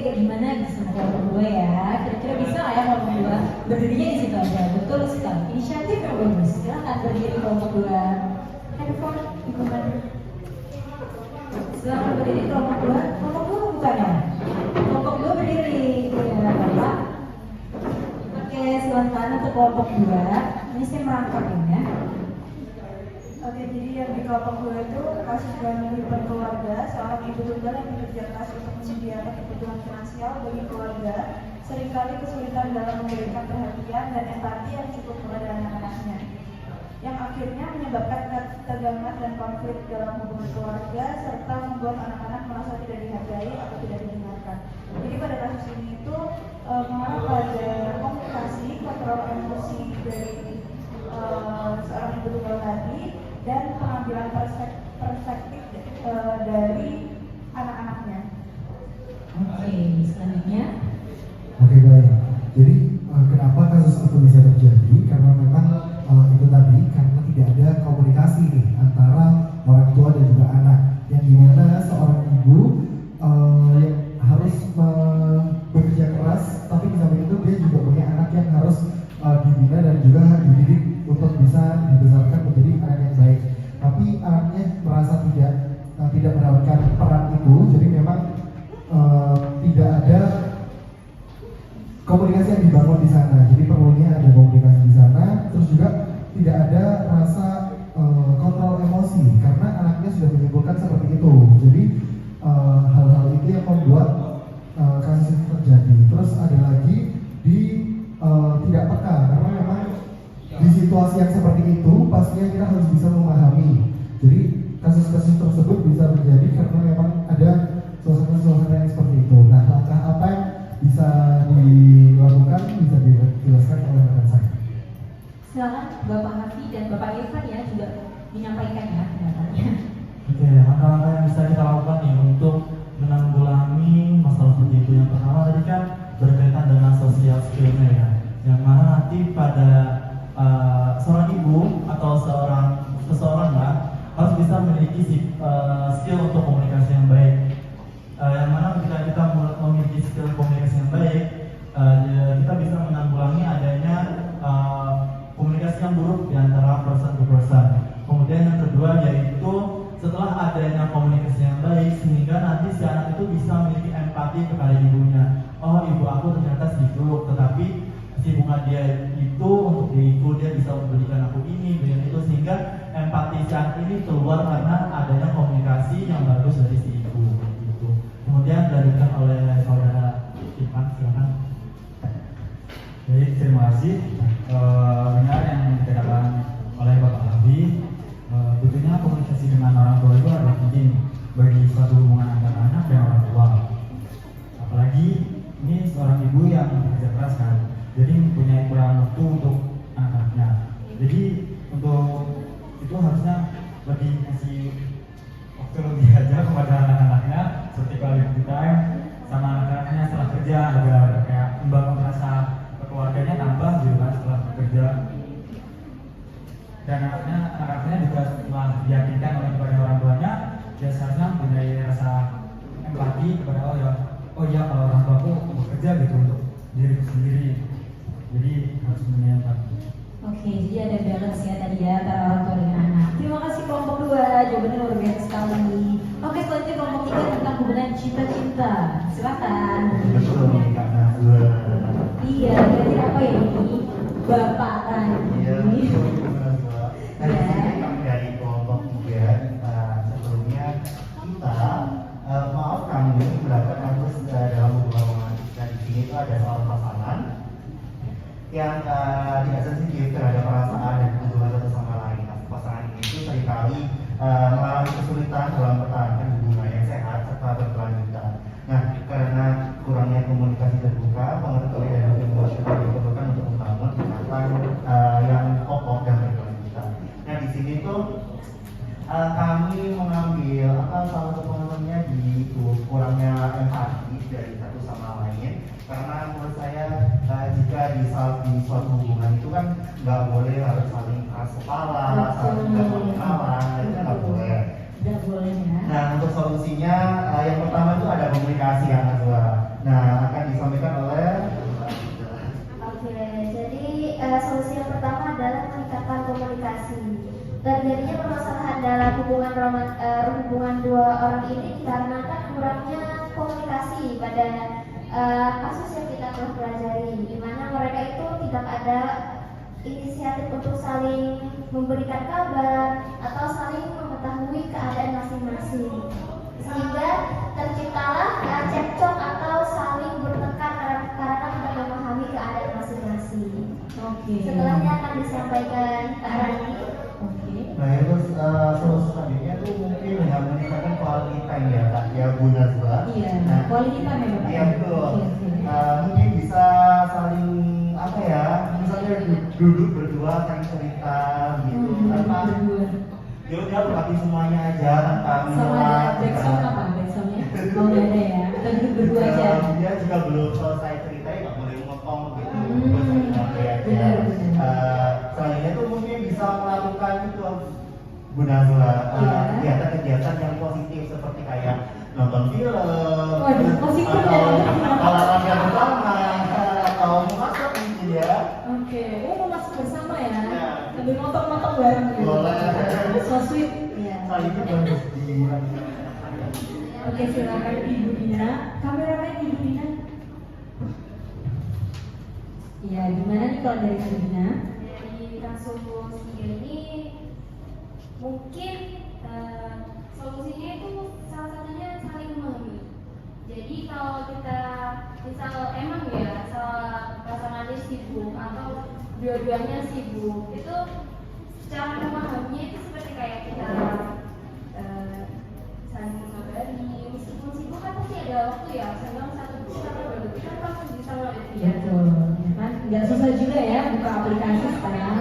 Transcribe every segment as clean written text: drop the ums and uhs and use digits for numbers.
agak gimana gitu sama kelompok gue ya. Kira-kira bisa nggak ya kelompok gue berdirinya di situ aja? Betul sekali. Inisiatif yang bagus. Silakan berdiri kelompok gue. Handphone ikutan. Silakan berdiri kelompok gue. Kelompok gue bukan ya? Kelompok gue berdiri. Ya, Bapak. Oke, silakan untuk kelompok gue. Ini saya merangkapin ya. Oke, jadi yang di kelompok gue itu kasus gangguan keluarga, seorang ibu tunggal yang bekerja keras untuk menyediakan kebutuhan finansial bagi keluarga, seringkali kesulitan dalam memberikan perhatian dan empati yang cukup kepada anak-anaknya, yang akhirnya menyebabkan ketegangan dan konflik dalam hubungan keluarga, serta membuat anak-anak merasa tidak dihargai atau tidak didengarkan. Jadi pada kasus ini itu mengarah pada komunikasi, kontrol emosi dari seorang ibu tunggal tadi, dan pengambilan perspektif dari anak-anaknya. Oke, selanjutnya. Oke, baik. Jadi kenapa kasus itu bisa terjadi? Karena memang itu tadi karena tidak ada komunikasi nih antara orang tua dan juga anak. Yang dimana seorang ibu yang harus bekerja keras, tapi di samping itu dia juga punya anak yang harus dibina dan juga dididik untuk bisa dibesarkan menjadi anak yang baik. Tapi anaknya merasa tidak mendapatkan peran itu, jadi memang tidak ada komunikasi yang dibangun di sana. Jadi perlunya ada komunikasi di sana, terus juga tidak ada rasa kontrol emosi karena anaknya sudah menyimpulkan seperti itu. Jadi hal-hal itu yang membuat kasus ini terjadi. Terus ada lagi di tidak peka karena memang di situasi yang seperti itu pastinya kita harus bisa memahami. Jadi kasus-kasus tersebut bisa terjadi karena memang ada suasana-suasana yang seperti itu. Nah, langkah apa yang bisa dilakukan bisa dijelaskan oleh rekan saya. Silakan Bapak Hafi dan Bapak Irfan ya juga menyampaikan ya pendapatnya. Oke, langkah-langkah yang bisa kita lakukan nih untuk menanggulangi masalah seperti itu. Yang pertama tadi kan berkaitan dengan social skillnya ya, yang mana nanti pada seorang ibu atau seseorang lah harus bisa memiliki skill untuk komunikasi yang baik. Yang mana ketika kita memiliki skill komunikasi yang baik, kita bisa menanggulangi adanya komunikasi yang buruk di antara person to person. Kemudian yang kedua yaitu setelah adanya komunikasi yang baik, sehingga nanti si anak itu bisa memiliki empati kepada ibunya. Oh, ibu aku ternyata sibuk, tetapi kesibukan dia itu untuk diriku, dia bisa memberikan aku ini, berikan itu, sehingga empati si anak ini keluar karena adanya komunikasi yang bagus dari si ibu. Gitu. Kemudian dilanjutkan oleh saudara Ivan, silakan. Baik, terima kasih. Benar yang dikatakan oleh Bapak Hafi, tentunya komunikasi dengan orang tua itu adalah penting bagi suatu hubungan antara anak dan orang tua. Apalagi ini seorang ibu yang bekerja keras kan, jadi mempunyai kurang waktu untuk anak-anaknya. Jadi untuk itu harusnya lebih kasih waktu lebih aja kepada anak-anaknya, seperti quality time sama anak-anaknya setelah kerja, agar kayak membangun rasa keluarganya tambah gitu kan setelah bekerja. Dan anak-anaknya juga setelah diyakinkan oleh kepada orang tuanya, dia seharusnya mempunyai rasa empati kepada oh ya kalau orang tuaku bekerja gitu untuk diriku sendiri, jadi harus mempunyai empati. Oke, jadi ada balance ya tadi ya antara orang tua dengan anak. Terima kasih kelompok 2, jawabannya luar biasa sekali. Oke, selanjutnya kelompok 3 tentang hubungan cinta-cinta. Silakan. Iya, jadi apa ya ini? Bapak tadi. Iya, dari kelompok 3 sebelumnya kita maaf kami mendapatkan terus dalam hubungan romantis di sini itu ada seorang pasangan yang tidak sensitif terhadap perasaan dan hubungan satu sama lain. Pasangan ini itu seringkali mengalami kesulitan dalam mempertahankan hubungan yang sehat serta berkelanjutan. Nah, karena kurangnya komunikasi terbuka, pengetahuan dan emosional diperlukan untuk membangun ikatan yang kokoh dan berkelanjutan. Nah, di sini tuh kami mengambil salah satu pengetahuannya di kurangnya empati dari satu sama lain. Karena menurut saya jika di suatu hubungan itu kan nggak boleh harus saling keras kepala, saling mengalah, itu nggak boleh. Tidak boleh ya. Nah, untuk solusinya yang pertama itu ada komunikasi yang Nazwa. Nah, akan disampaikan oleh Oke, jadi solusi yang pertama adalah meningkatkan komunikasi. Terjadinya permasalahan dalam hubungan dua orang ini dikarenakan kurangnya komunikasi pada kasus yang kita telah pelajari, di mana mereka itu tidak ada inisiatif untuk saling memberikan kabar atau saling mengetahui keadaan masing-masing, sehingga terciptalah cekcok atau saling bertengkar karena tidak memahami keadaan masing-masing. Oke. Setelahnya akan disampaikan Kak Rani. Oke. Nah itu solusi selanjutnya tuh mungkin dengan meningkatkan quality time ya Kak, ya Bu Nazwa. Iya, Nah, quality time ya Bapak? iya betul. Oke, oke. Mungkin bisa saling apa ya, misalnya duduk berdua saling cerita gitu, tanpa Berdua. dia berarti semuanya aja tanpa Sama menolak. ada backsound apa? Backsoundnya? Oh nggak ada ya? Atau duduk berdua aja? Dia juga belum selesai cerita ya nggak boleh ngomong gitu. Benar, benar. Selanjutnya tuh mungkin bisa melakukan itu Bu Nazwa, Iya. kegiatan-kegiatan yang positif seperti kayak nonton film, Waduh, positif atau ya? olahraga bersama, atau memasak mungkin ya. Oke, mau masak bersama ya? Iya. Sambil nonton-nonton bareng gitu? Boleh. So sweet. Iya. Selanjutnya bagus di Oke, silakan Ibu Dina. Kameramen Ibu Dina. Iya, gimana nih kalau dari Ibu Dina? Dari kasus 3 ini mungkin solusinya itu salah satunya saling memahami. Jadi kalau kita misal emang ya salah pasangannya sibuk atau dua-duanya sibuk, itu cara memahaminya itu seperti kayak kita saling mengabari. Meskipun sibuk kan pasti ada waktu ya, sehingga satu berdua kita langsung bisa ngeliat dia. Betul, ya kan? Nggak susah juga ya buka aplikasi sekarang.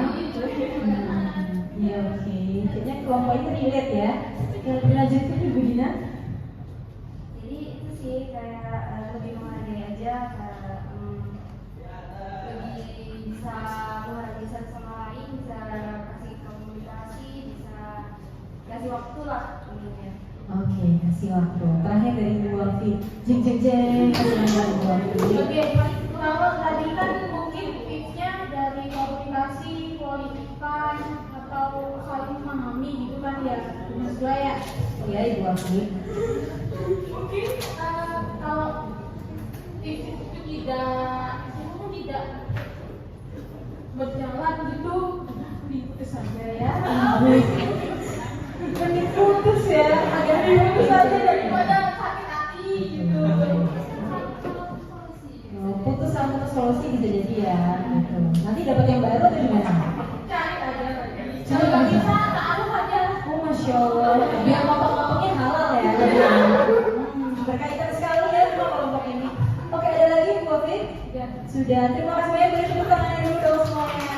Iya, oke. Kayaknya kelompok itu relate ya. Dilanjutkan Ibu Dina. Jadi itu sih kayak lebih menghargai aja, lebih bisa menghargai satu sama lain, bisa kasih komunikasi, bisa kasih waktu lah intinya. Oke, kasih waktu. Terakhir dari Ibu Alfi. Jeng jeng jeng. Silakan Ibu Alfi. Oke, kalau tadi kan mungkin tipsnya dari komunikasi, quality time, atau saling memahami gitu kan ya, Nazwa ya. Ya Ibu Alfi. Mungkin kalau tips itu tidak berjalan gitu, diputus saja ya. Mending putus ya, agak diputus saja daripada sakit hati gitu. Oh, putus sama solusi bisa jadi ya. Gitu. Nanti dapat yang baru atau gimana? Cari aja lagi. Cari Kalau aja. bisa, taruh aja. Oh Masya Allah. Biar kelompok-kelompoknya halal ya. Berkaitan sekali ya sama kelompok ini. Oke, ada lagi Bu Alfi? Sudah. Terima kasih banyak. Beri tepuk tangannya dulu dong semuanya.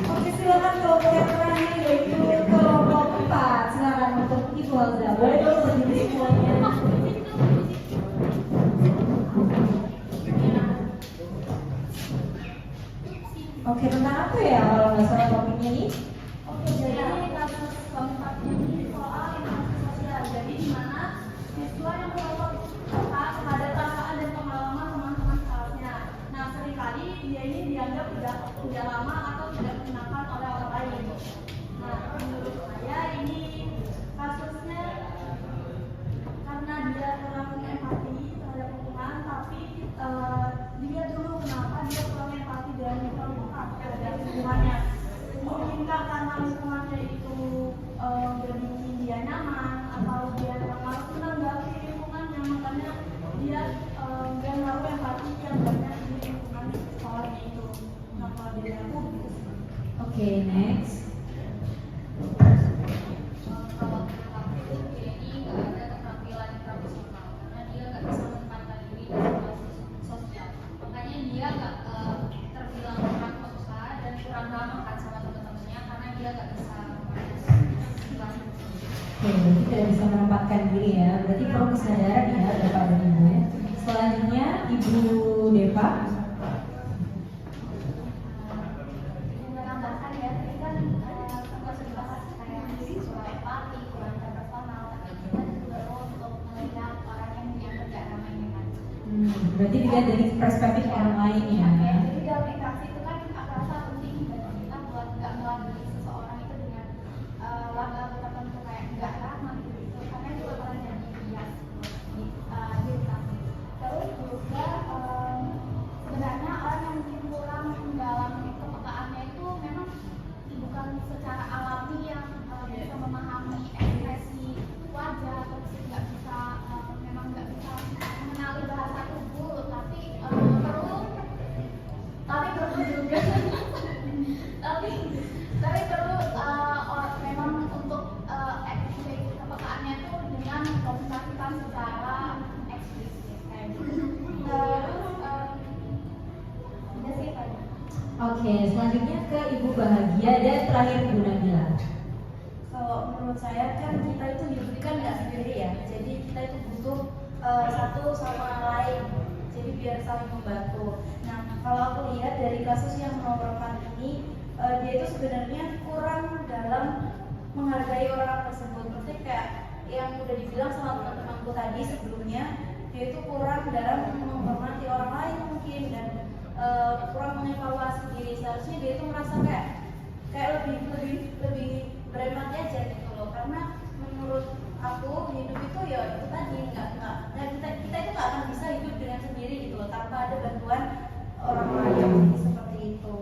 Oke, silakan kelompok yang terakhir yaitu kelompok 4. Silakan untuk Ibu Alza. Boleh dong berdiri semuanya. Oke, tentang apa ya kalau nggak salah topiknya nih? Oke, jadi kasus keempatnya ini soal interaksi sosial. Jadi di mana siswa yang merokok terhadap perasaan dan pengalaman teman-teman sekelasnya. Nah, seringkali dia ini dianggap tidak lama atau tidak digunakan oleh orang lain. Nah, menurut saya ini kasusnya karena dia kurang empati terhadap lingkungan, tapi dilihat dulu kenapa dia kurang empati dan terhadap lingkungannya. Mungkinkah karena lingkungannya itu udah bikin dia nyaman, atau dia malas menanggapi lingkungannya, makanya dia nggak naruh empati yang banyak di lingkungan sekolahnya itu. Nah, kalau dari aku gitu sih. Oke, next. Kalau menurut aku itu dia ini nggak ada keterampilan interpersonal karena dia nggak bisa menempatkan diri di situasi sosial, makanya dia nggak terbilang kurang peka dan kurang ramah kan sama teman-temannya karena dia nggak bisa situasi. Oke, berarti tidak bisa menempatkan diri ya. Berarti perlu kesadaran ya Bapak dan Ibu ya. Selanjutnya Ibu Depa. Menambahkan ya, ini kan sempat dibahas kayak kurang empati, kurang interpersonal, kita juga perlu untuk melihat orang yang dianggap gak ramah dengan Berarti dilihat dari perspektif orang lain ya. Jadi dalam interaksi itu kan aku rasa penting bagi kita buat nggak melabeli seseorang itu dengan label tertentu kayak nggak ramah gitu, karena itu bakalan jadi bias di diri kami. Terus juga sebenarnya orang yang mungkin kurang dalam kepekaannya itu memang bukan secara alami yang bisa memahami ekspresi wajah atau nggak bisa memang nggak bisa mengenali bahasa tubuh, tapi perlu juga tapi perlu memang untuk ekspresi kepekaannya itu dengan komunikasikan secara eksplisit kayak gitu. Terus udah sih tadi. Oke, selanjutnya ke Ibu Bahagia dan terakhir Bu Nabila. Kalau menurut saya kan kita itu hidup kan nggak sendiri ya, jadi kita itu butuh satu sama lain, jadi biar saling membantu. Nah, kalau aku lihat dari kasus yang nomor 4 ini, dia itu sebenarnya kurang dalam menghargai orang tersebut. Maksudnya kayak yang udah dibilang sama teman-temanku tadi sebelumnya, dia itu kurang dalam menghormati orang lain mungkin, dan kurang mengevaluasi diri. Seharusnya dia itu merasa kayak lebih berempati aja gitu loh, karena menurut aku hidup itu ya itu tadi kita itu nggak akan bisa hidup dengan sendiri gitu loh, tanpa ada bantuan orang lain seperti itu.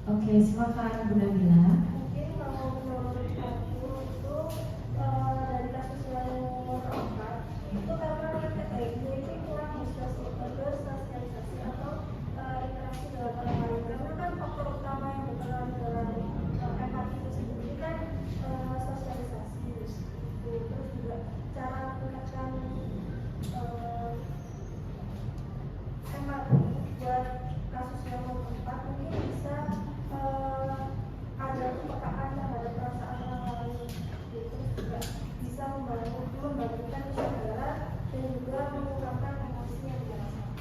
Oke, silakan Bu Nabila. Mungkin kalau menurut aku itu dari kasus yang nomor 4 itu karena dia itu kurang bersosialisasi atau interaksi dengan orang lain, karena kan faktor utama yang berperan dalam empati itu sendiri kan sosialisasi itu. Terus juga cara menggunakan empati buat kasus yang nomor 4 mungkin bisa ada kepekaan terhadap perasaan orang lain, itu juga bisa membangkitkan kesadaran dan juga mengungkapkan emosi yang dirasakan.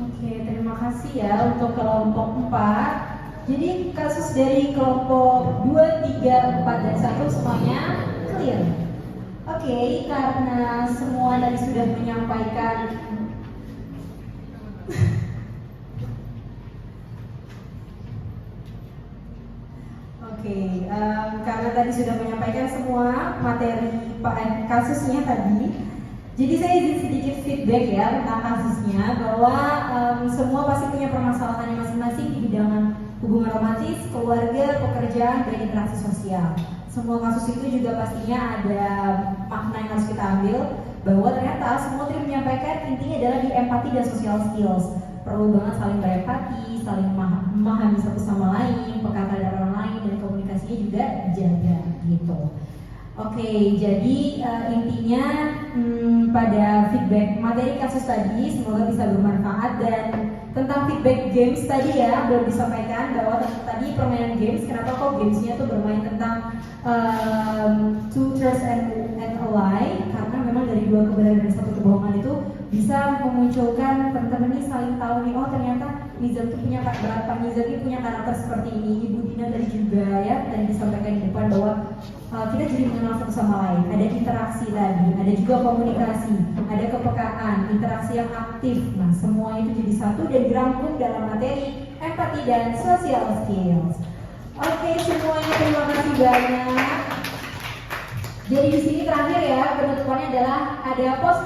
Oke, terima kasih ya untuk kelompok 4. Jadi kasus dari kelompok 2, 3, 4, dan 1 semuanya clear. Oke, karena semua tadi sudah menyampaikan karena tadi sudah menyampaikan semua materi kasusnya tadi, jadi saya izin sedikit feedback ya tentang kasusnya, bahwa semua pasti punya permasalahannya masing-masing di bidang hubungan romantis, keluarga, pekerjaan, dan interaksi sosial. Semua kasus itu juga pastinya ada makna yang harus kita ambil, bahwa ternyata semua tadi menyampaikan intinya adalah di empati dan social skills. Perlu banget saling berempati, saling memahami satu sama lain, peka terhadap orang lain, dan komunikasinya juga dijaga gitu. Oke, jadi intinya pada feedback materi kasus tadi semoga bisa bermanfaat. Dan tentang feedback games tadi ya belum disampaikan, bahwa tadi permainan games, kenapa kok gamesnya tuh bermain tentang two truths and a lie, karena memang dari dua kebenaran dan satu kebohongan itu bisa memunculkan teman-teman ini saling tahu nih, oh ternyata Nizam tuh punya karakter seperti ini. Ibu Dina tadi juga ya tadi disampaikan di depan bahwa kita jadi mengenal satu sama lain, ada interaksi tadi, ada juga komunikasi, ada kepekaan, interaksi yang aktif. Nah, semua itu jadi satu dan dirangkum dalam materi empati dan social skills. Oke, semuanya terima kasih banyak. Jadi di sini terakhir ya penutupannya adalah ada post